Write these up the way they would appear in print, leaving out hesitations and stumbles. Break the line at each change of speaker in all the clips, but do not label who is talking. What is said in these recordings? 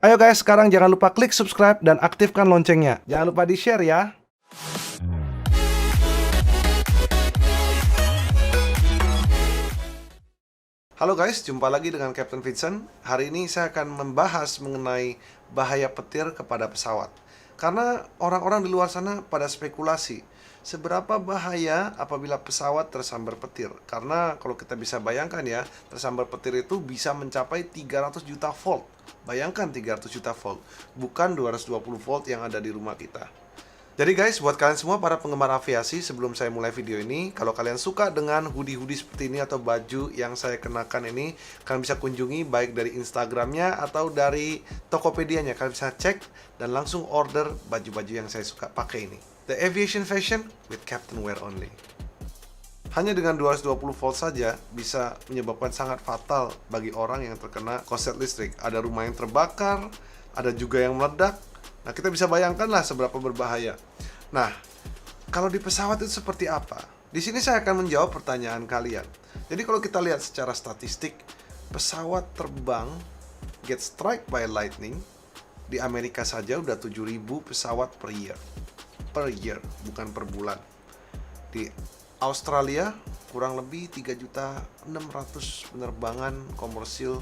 Ayo guys, sekarang jangan lupa klik subscribe dan aktifkan loncengnya. Jangan lupa di-share ya. Halo guys, jumpa lagi dengan Captain Vincent. Hari ini saya akan membahas mengenai bahaya petir kepada pesawat. Karena orang-orang di luar sana pada spekulasi, seberapa bahaya apabila pesawat tersambar petir. Karena kalau kita bisa bayangkan ya, tersambar petir itu bisa mencapai 300 juta volt. Bayangkan 300 juta volt, bukan 220 volt yang ada di rumah kita. Jadi guys, buat kalian semua para penggemar aviasi, sebelum saya mulai video ini, kalau kalian suka dengan hoodie-hoodie seperti ini atau baju yang saya kenakan ini, kalian bisa kunjungi baik dari Instagramnya atau dari Tokopedia-nya. Kalian bisa cek dan langsung order baju-baju yang saya suka pakai ini. The Aviation Fashion with Captain Wear only. Hanya dengan 220 volt saja bisa menyebabkan sangat fatal bagi orang yang terkena korslet listrik. Ada rumah yang terbakar, ada juga yang meledak. Nah, kita bisa bayangkanlah seberapa berbahaya. Nah, kalau di pesawat itu seperti apa? Di sini saya akan menjawab pertanyaan kalian. Jadi kalau kita lihat secara statistik, pesawat terbang get strike by lightning di Amerika saja udah 7.000 pesawat per year. Per year, bukan per bulan. Di Australia kurang lebih 3.600.000 penerbangan komersil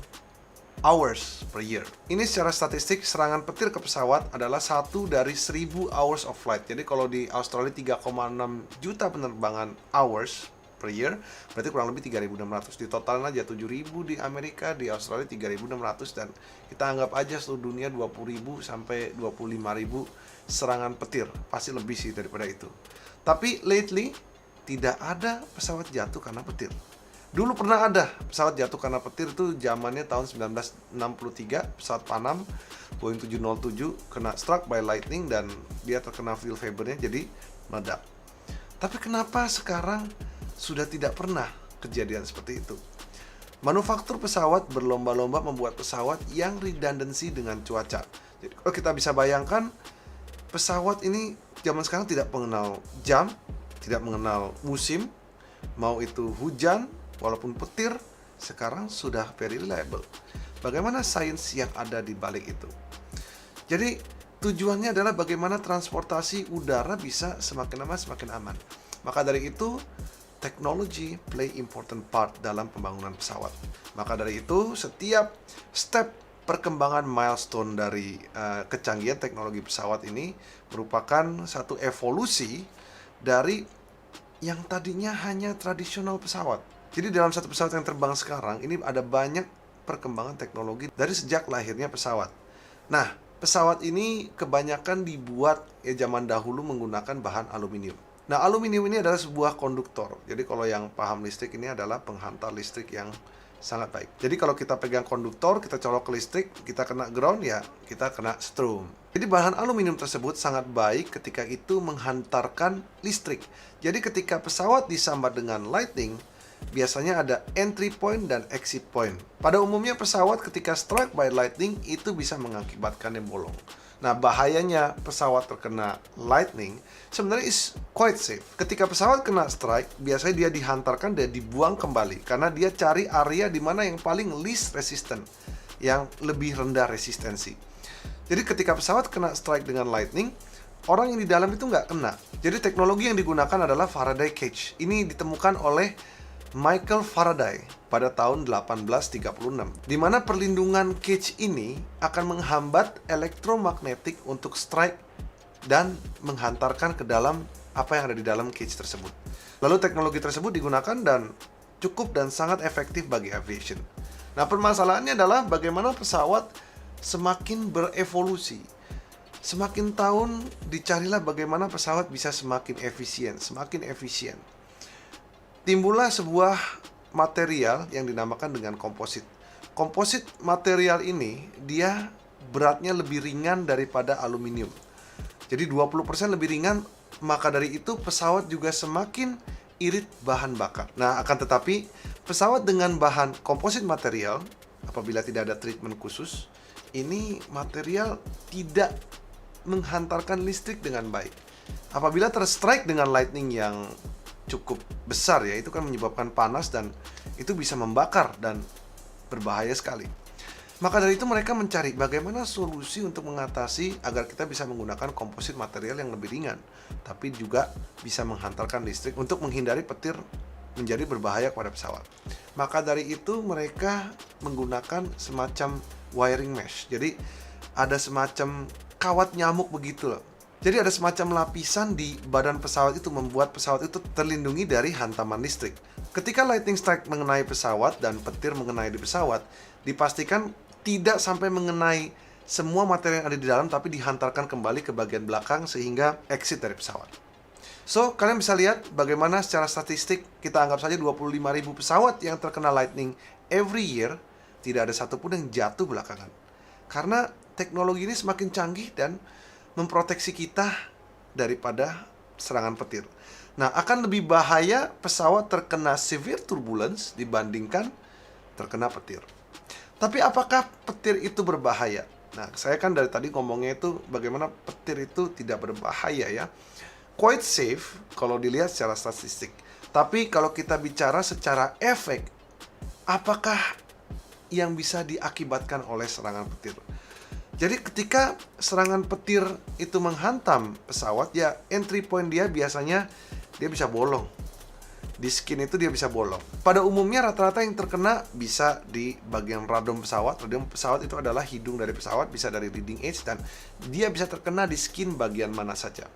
hours per year. Ini secara statistik serangan petir ke pesawat adalah 1 dari 1.000 hours of flight. Jadi kalau di Australia 3,6 juta penerbangan hours per year, berarti kurang lebih 3.600. Di totalnya aja 7.000 di Amerika, di Australia 3.600, dan kita anggap aja seluruh dunia 20.000 sampai 25.000 serangan petir. Pasti lebih sih daripada itu. Tapi lately tidak ada pesawat jatuh karena petir. Dulu pernah ada pesawat jatuh karena petir, itu zamannya tahun 1963, pesawat Panam Boeing 707 kena struck by lightning dan dia terkena fuel fibernya jadi meledak. Tapi kenapa sekarang sudah tidak pernah kejadian seperti itu? Manufaktur pesawat berlomba-lomba membuat pesawat yang redundancy dengan cuaca. Jadi kalau kita bisa bayangkan, pesawat ini zaman sekarang tidak mengenal jam, tidak mengenal musim, mau itu hujan, walaupun petir, sekarang sudah very reliable. Bagaimana sains yang ada di balik itu? Jadi tujuannya adalah bagaimana transportasi udara bisa semakin lama semakin aman. Maka dari itu, technology play important part dalam pembangunan pesawat. Maka dari itu, setiap step perkembangan milestone dari kecanggihan teknologi pesawat ini merupakan satu evolusi dari yang tadinya hanya tradisional pesawat. Jadi dalam satu pesawat yang terbang sekarang, ini ada banyak perkembangan teknologi dari sejak lahirnya pesawat. Nah, pesawat ini kebanyakan dibuat zaman dahulu menggunakan bahan aluminium. Nah, aluminium ini adalah sebuah konduktor. Jadi kalau yang paham listrik, ini adalah penghantar listrik yang sangat baik. Jadi kalau kita pegang konduktor, kita colok ke listrik, kita kena ground, ya kita kena strom. Jadi bahan aluminium tersebut sangat baik ketika itu menghantarkan listrik. Jadi ketika pesawat disambar dengan lightning, biasanya ada entry point dan exit point. Pada umumnya pesawat ketika struck by lightning itu bisa mengakibatkannya bolong. Nah, bahayanya pesawat terkena lightning sebenarnya is quite safe. Ketika pesawat kena strike, biasanya dia dihantarkan dan dibuang kembali karena dia cari area di mana yang paling least resistant, yang lebih rendah resistensi. Jadi ketika pesawat kena strike dengan lightning, orang yang di dalam itu nggak kena. Jadi teknologi yang digunakan adalah Faraday cage. Ini ditemukan oleh Michael Faraday pada tahun 1836, di mana perlindungan cage ini akan menghambat elektromagnetik untuk strike dan menghantarkan ke dalam apa yang ada di dalam cage tersebut. Lalu teknologi tersebut digunakan dan cukup dan sangat efektif bagi aviation. Nah, permasalahannya adalah bagaimana pesawat semakin berevolusi. Semakin tahun dicarilah bagaimana pesawat bisa semakin efisien. Timbullah sebuah material yang dinamakan dengan komposit. Komposit material ini, dia beratnya lebih ringan daripada aluminium. Jadi 20% lebih ringan, maka dari itu pesawat juga semakin irit bahan bakar. Nah, akan tetapi pesawat dengan bahan komposit material, apabila tidak ada treatment khusus, ini material tidak menghantarkan listrik dengan baik. Apabila terstrike dengan lightning yang cukup besar, ya itu kan menyebabkan panas dan itu bisa membakar dan berbahaya sekali. Maka dari itu mereka mencari bagaimana solusi untuk mengatasi agar kita bisa menggunakan komposit material yang lebih ringan, tapi juga bisa menghantarkan listrik untuk menghindari petir menjadi berbahaya kepada pesawat. Maka dari itu mereka menggunakan semacam wiring mesh. Jadi ada semacam kawat nyamuk begitu loh. Jadi ada semacam lapisan di badan pesawat itu membuat pesawat itu terlindungi dari hantaman listrik. Ketika lightning strike mengenai pesawat dan petir mengenai di pesawat, dipastikan tidak sampai mengenai semua materi yang ada di dalam, tapi dihantarkan kembali ke bagian belakang sehingga exit dari pesawat. So, kalian bisa lihat bagaimana secara statistik kita anggap saja 25.000 pesawat yang terkena lightning every year, tidak ada satupun yang jatuh belakangan. Karena teknologi ini semakin canggih dan memproteksi kita daripada serangan petir. Nah, akan lebih bahaya pesawat terkena severe turbulence dibandingkan terkena petir. Tapi apakah petir itu berbahaya? Nah, saya kan dari tadi ngomongnya itu bagaimana petir itu tidak berbahaya ya. Quite safe kalau dilihat secara statistik. Tapi kalau kita bicara secara efek, apakah yang bisa diakibatkan oleh serangan petir? Jadi ketika serangan petir itu menghantam pesawat, ya entry point dia biasanya dia bisa bolong. Di skin itu dia bisa bolong. Pada umumnya rata-rata yang terkena bisa di bagian radom pesawat. Radom pesawat itu adalah hidung dari pesawat, bisa dari leading edge, dan dia bisa terkena di skin bagian mana saja.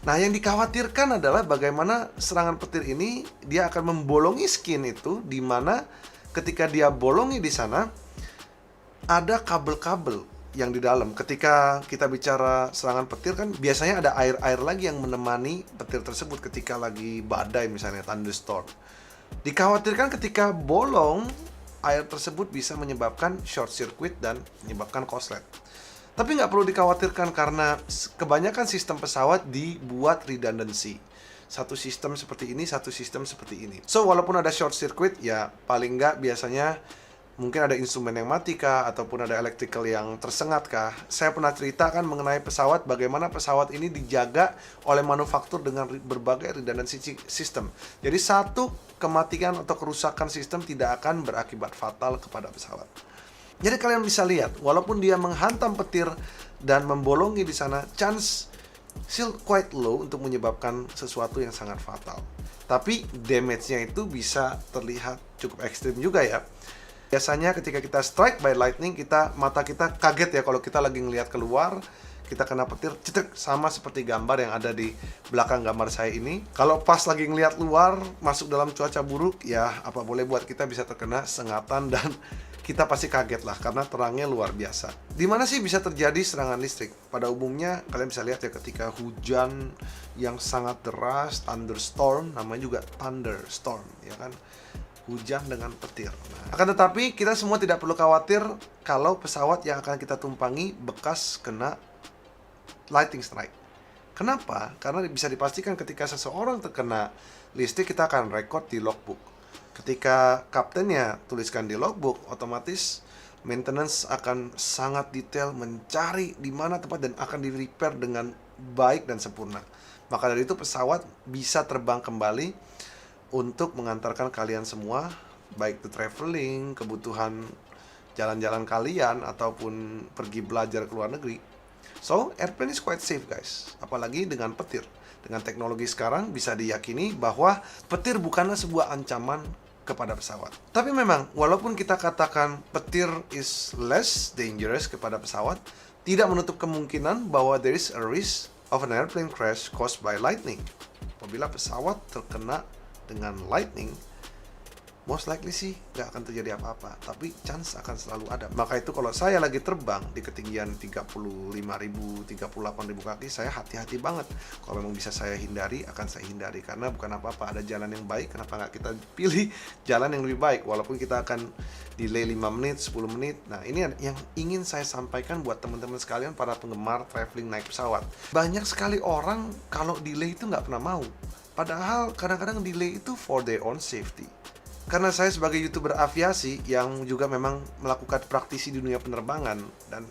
Nah, yang dikhawatirkan adalah bagaimana serangan petir ini dia akan membolongi skin itu, di mana ketika dia bolongi di sana ada kabel-kabel yang di dalam. Ketika kita bicara serangan petir kan biasanya ada air-air lagi yang menemani petir tersebut ketika lagi badai misalnya thunderstorm. Dikhawatirkan ketika bolong, air tersebut bisa menyebabkan short circuit dan menyebabkan korslet. Tapi nggak perlu dikhawatirkan karena kebanyakan sistem pesawat dibuat redundancy. Satu sistem seperti ini, satu sistem seperti ini. So, walaupun ada short circuit, ya paling nggak biasanya mungkin ada instrumen yang mati kah, ataupun ada electrical yang tersengat kah. Saya pernah cerita kan mengenai pesawat, bagaimana pesawat ini dijaga oleh manufaktur dengan berbagai redundancy system. Jadi satu kematian atau kerusakan sistem tidak akan berakibat fatal kepada pesawat. Jadi kalian bisa lihat, walaupun dia menghantam petir dan membolongi di sana, chance still quite low untuk menyebabkan sesuatu yang sangat fatal. Tapi damage-nya itu bisa terlihat cukup ekstrim juga ya. Biasanya ketika kita strike by lightning, mata kita kaget ya kalau kita lagi ngelihat keluar, kita kena petir, cetek, sama seperti gambar yang ada di belakang gambar saya ini. Kalau pas lagi ngelihat luar, masuk dalam cuaca buruk, ya apa boleh buat kita bisa terkena sengatan dan kita pasti kaget lah karena terangnya luar biasa. Di mana sih bisa terjadi serangan listrik? Pada umumnya kalian bisa lihat ya ketika hujan yang sangat deras, thunderstorm, namanya juga thunderstorm, ya kan? Hujan dengan petir. Nah, akan tetapi kita semua tidak perlu khawatir kalau pesawat yang akan kita tumpangi bekas kena lightning strike. Kenapa? Karena bisa dipastikan ketika seseorang terkena listrik, kita akan record di logbook. Ketika kaptennya tuliskan di logbook, otomatis maintenance akan sangat detail mencari di mana tempat dan akan di-repair dengan baik dan sempurna. Maka dari itu pesawat bisa terbang kembali untuk mengantarkan kalian semua, baik itu traveling, kebutuhan jalan-jalan kalian, ataupun pergi belajar ke luar negeri. So, airplane is quite safe guys, apalagi dengan petir. Dengan teknologi sekarang bisa diyakini bahwa petir bukanlah sebuah ancaman kepada pesawat. Tapi memang, walaupun kita katakan petir is less dangerous kepada pesawat, tidak menutup kemungkinan bahwa there is a risk of an airplane crash caused by lightning. Apabila pesawat terkena dengan lightning, most likely sih nggak akan terjadi apa-apa, tapi chance akan selalu ada. Maka itu kalau saya lagi terbang di ketinggian 35.000, 38.000 kaki, saya hati-hati banget. Kalau memang bisa saya hindari, akan saya hindari. Karena bukan apa-apa, ada jalan yang baik, kenapa nggak kita pilih jalan yang lebih baik, walaupun kita akan delay 5 menit, 10 menit. Nah, ini yang ingin saya sampaikan buat teman-teman sekalian, para penggemar traveling naik pesawat. Banyak sekali orang kalau delay itu nggak pernah mau. Padahal kadang-kadang delay itu for their own safety. Karena saya sebagai YouTuber aviasi yang juga memang melakukan praktisi di dunia penerbangan, dan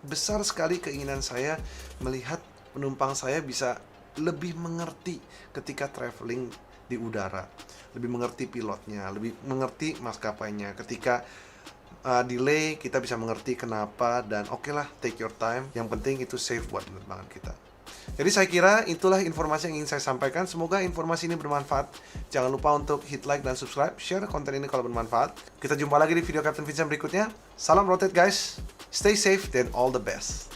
besar sekali keinginan saya melihat penumpang saya bisa lebih mengerti ketika traveling di udara, lebih mengerti pilotnya, lebih mengerti maskapainya ketika delay, kita bisa mengerti kenapa, dan oke lah, take your time. Yang penting itu safe buat penerbangan kita. Jadi saya kira itulah informasi yang ingin saya sampaikan. Semoga informasi ini bermanfaat. Jangan lupa untuk hit like dan subscribe, share konten ini kalau bermanfaat. Kita jumpa lagi di video Captain Vincent berikutnya. Salam rotate guys, stay safe dan all the best.